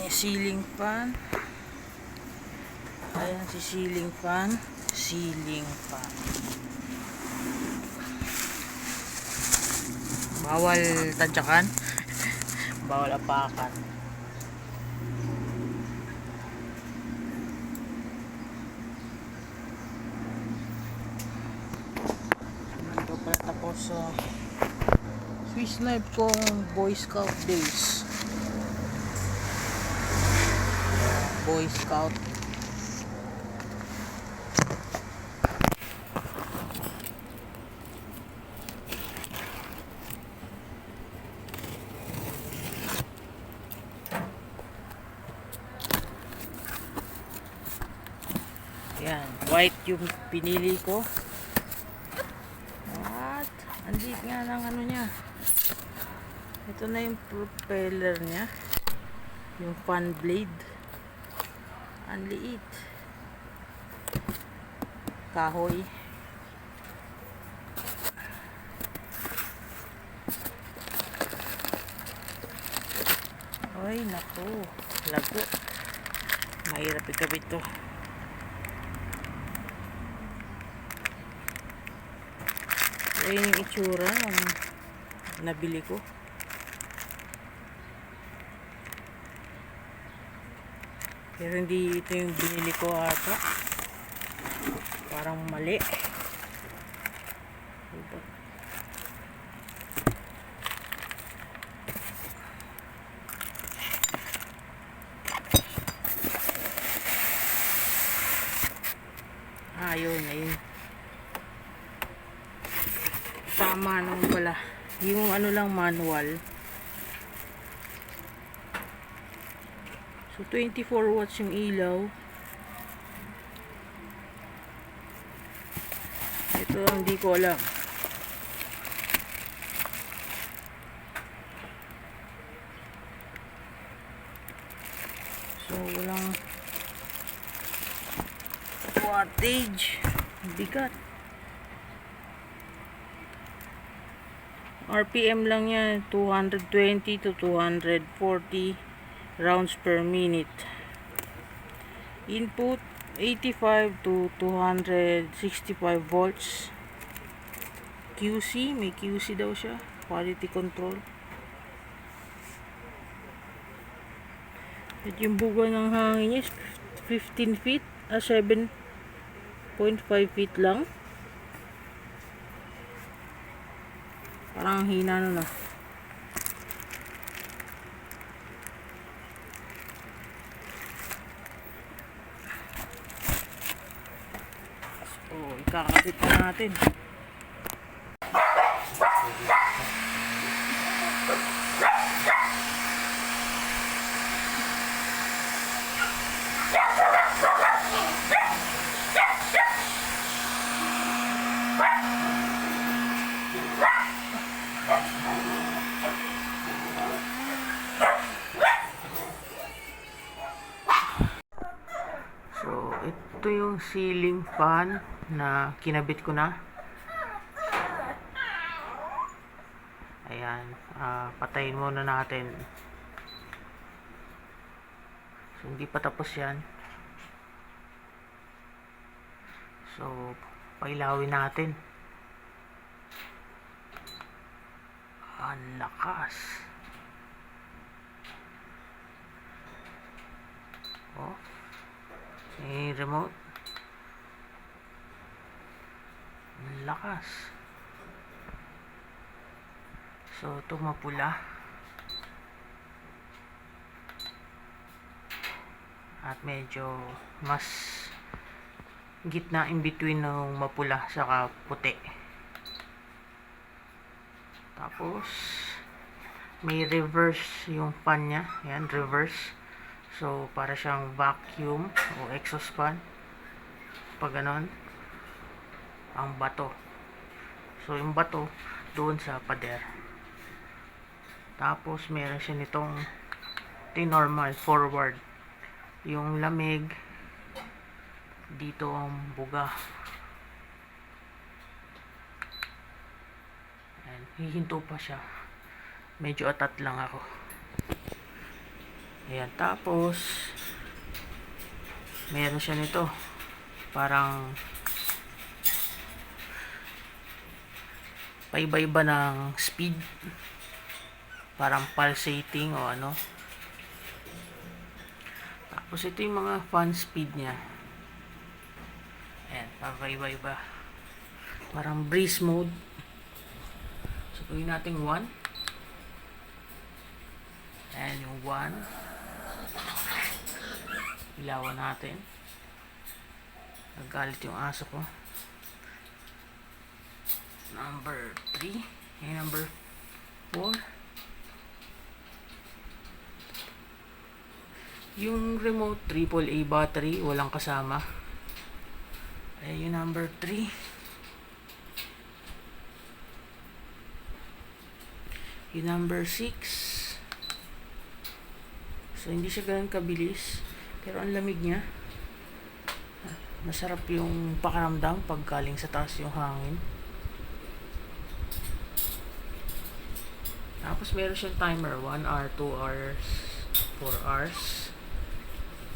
Ayan yung ceiling fan. Ayan si ceiling fan. Ceiling fan. Bawal tadyakan. Bawal apakan. Ito pala tapos Swiss knife kong Boy Scout days. Boy Scout. Yan, white yung pinili ko. At andit nga ng ano niya. Ito na yung propeller niya. Yung fan blade. Ang liit. Kahoy. Ay, naku. Lago. Mahirap ikabit to. Ayun yung itsura ng nabili ko. Pero hindi ito yung binili ko ata. Parang mali. Ayun. Tama naman pala. Yung ano lang manual. So 24 watts yung ilaw. Ito hindi ko alam. So walang wattage. Bigat. RPM lang yan, 220 to 240 rounds per minute. Input 85 to 265 volts. QC, may QC daw siya, quality control. At yung buga ng hangin niya is 15 feet, 7.5 feet lang. Parang hina na. So, ikakabit na natin. So, ito yung ceiling fan na kinabit ko na. Ayan, patayin muna natin. So, hindi pa tapos yan. So, pailawin natin. Ang lakas. Oh. May remote. Ang lakas. So, ito mapula. At medyo mas gitna in between ng mapula saka puti. Tapos, may reverse yung fan niya. Yan, reverse. So, para siyang vacuum o exhaust fan. Pag ganon, ang bato. So, yung bato, doon sa pader. Tapos, meron siya nitong normal, forward. Yung lamig, dito ang buga. Ayan, hihinto pa siya. Medyo atat lang ako. Ayan, tapos meron siya nito, parang paiba-iba ng speed, parang pulsating o ano. Tapos ito yung mga fan speed nya. Ayan, paiba-iba, parang breeze mode. So gawin natin 1. Ayan yung 1. Ilawan natin. Nagalit yung aso ko. Number 3. And number 4. Yung remote AAA battery, walang kasama. Ayan yung number 3. Yung number 6. So hindi siya ganun kabilis, pero ang lamig niya. Masarap yung pakiramdam pag galing sa taas yung hangin. Tapos meron siyang timer, 1 hour, 2 hours, 4 hours.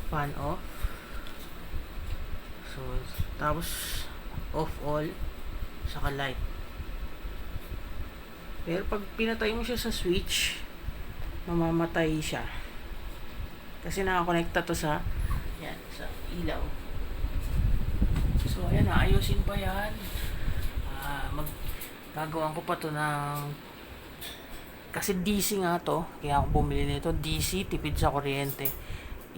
Fan off. So tapos off all, saka light. Pero pag pinatay mo siya sa switch, mamamatay siya. Kasi nakakonekta to sa ilaw. So ayan, ayusin pa yan. Gagawin ko pa to ng, kasi DC nga to, kaya ako bumili nito. DC, tipid sa kuryente.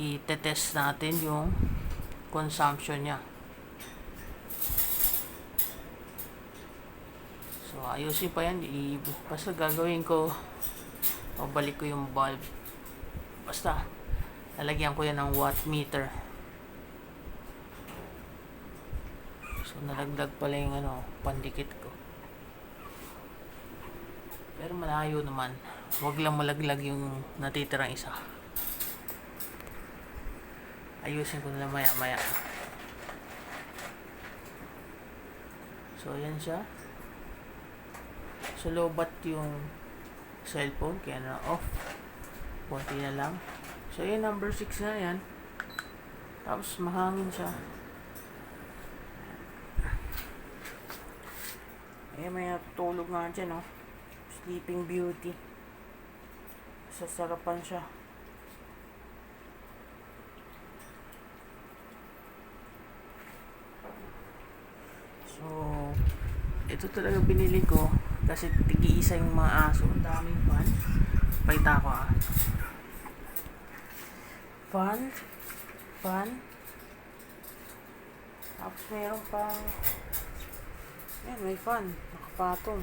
I-test natin yung consumption nya. So ayusin pa yan. Basta gagawin ko, pabalik ko yung bulb. Basta lalagyan ko yan ng watt meter. So nalagdag pala yung pandikit ko. Pero malayo naman. Huwag lang malaglag yung natitirang isa. Ayusin ko na lang maya maya. So yan siya. So lobat yung cellphone, kaya na off. Konti na lang. So yan, number 6 na yan. Tapos mahangin siya. May natutulog nga dyan, no? Sleeping Beauty. Sasarapan siya. So ito talaga binili ko kasi tigi-isa yung mga aso. Ang daming fan. Paita ko fan. Tapos meron pang, may fan, nakapatong.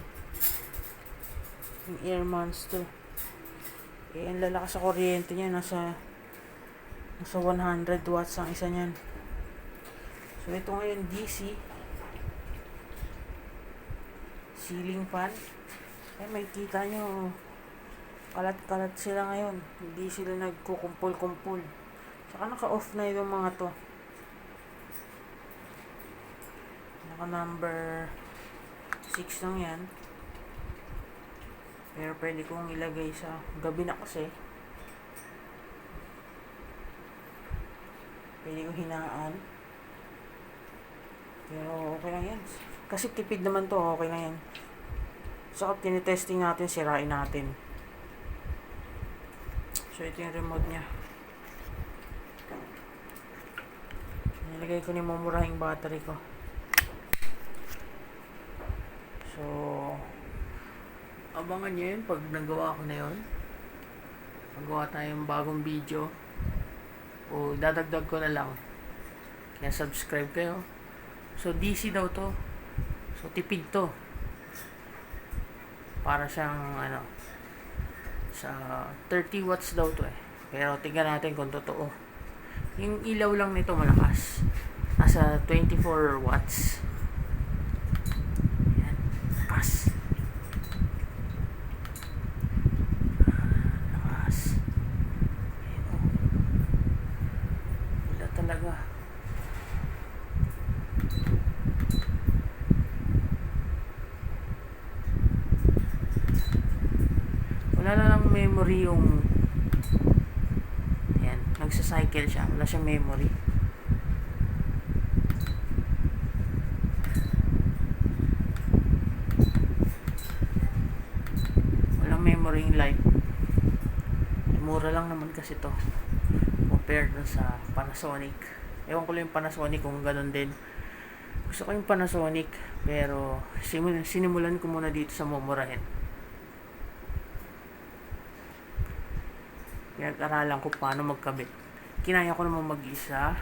Yung Air Monster. Ang lalakas sa kuryente niya, nasa 100 watts ang isa niyan. So ito ngayon, DC ceiling fan. May kita nyo, kalat-kalat sila ngayon. Hindi sila nagkukumpul-kumpul. Saka naka-off na yung mga to. Naka number 6 lang yan. Pero pwede kong ilagay sa gabi na kasi. Pwede kong hinaan. Pero okay lang yan. Kasi tipid naman to, okay lang yan. Saka tinitesting natin, sirain natin. So ito yung remote nya. Nilagay ko ni mumurahing battery ko. So abangan nyo yun pag nagawa ko na yun. Magawa tayong bagong video. O dadagdag ko na lang. Kaya subscribe kayo. So DC daw to. So tipid to. Para siyang sa 30 watts daw to eh. Pero tingnan natin kung totoo. Yung ilaw lang nito malakas. Nasa 24 watts. Ayan. Lakas. Lakas. Ayan o. Wala talaga. Wala na lang memory yung nagsa-cycle siya, wala siyang memory. Walang memory yung light. Mura lang naman kasi to compared dun sa Panasonic. Ewan ko lang yung Panasonic kung ganun din. Gusto ko yung Panasonic, pero sinimulan ko muna dito sa mumurahin. Pinag-aralan ko paano magkabit. Kinaya ko naman mag-isa.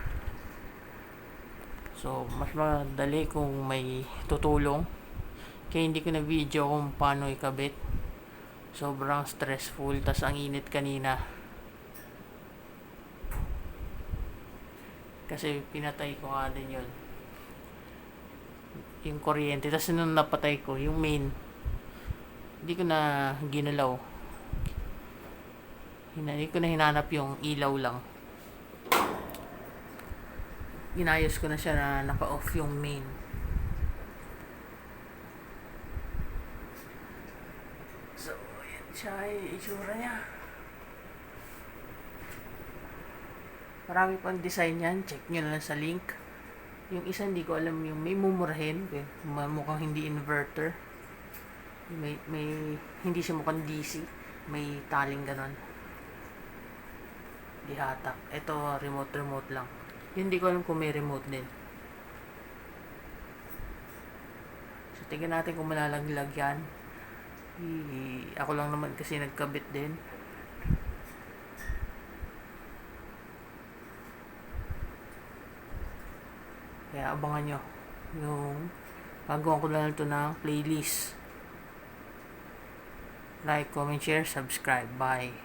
So, mas madali kung may tutulong. Kaya hindi ko na video kung paano ikabit. Sobrang stressful. Tas ang init kanina. Kasi pinatay ko nga din yun. Yung kuryente. Tas nung napatay ko, yung main, hindi ko na ginalaw. Hindi ko na hinanap yung ilaw lang. Inayos ko na siya na naka-off yung main. So, yan siya yung itsura niya. Marami pang design yan. Check nyo na lang sa link. Yung isa hindi ko alam yung may mumurahin. Mukhang hindi inverter. May hindi siya mukhang DC. May taling ganon. Di hatak. Ito remote lang. Yun hindi ko alam kung may remote din. So tingnan natin kung malalaglag yan. Ako lang naman kasi nagkabit din. Kaya abangan nyo yung gagawa ko lang ito ng playlist. Like, comment, share, subscribe. Bye.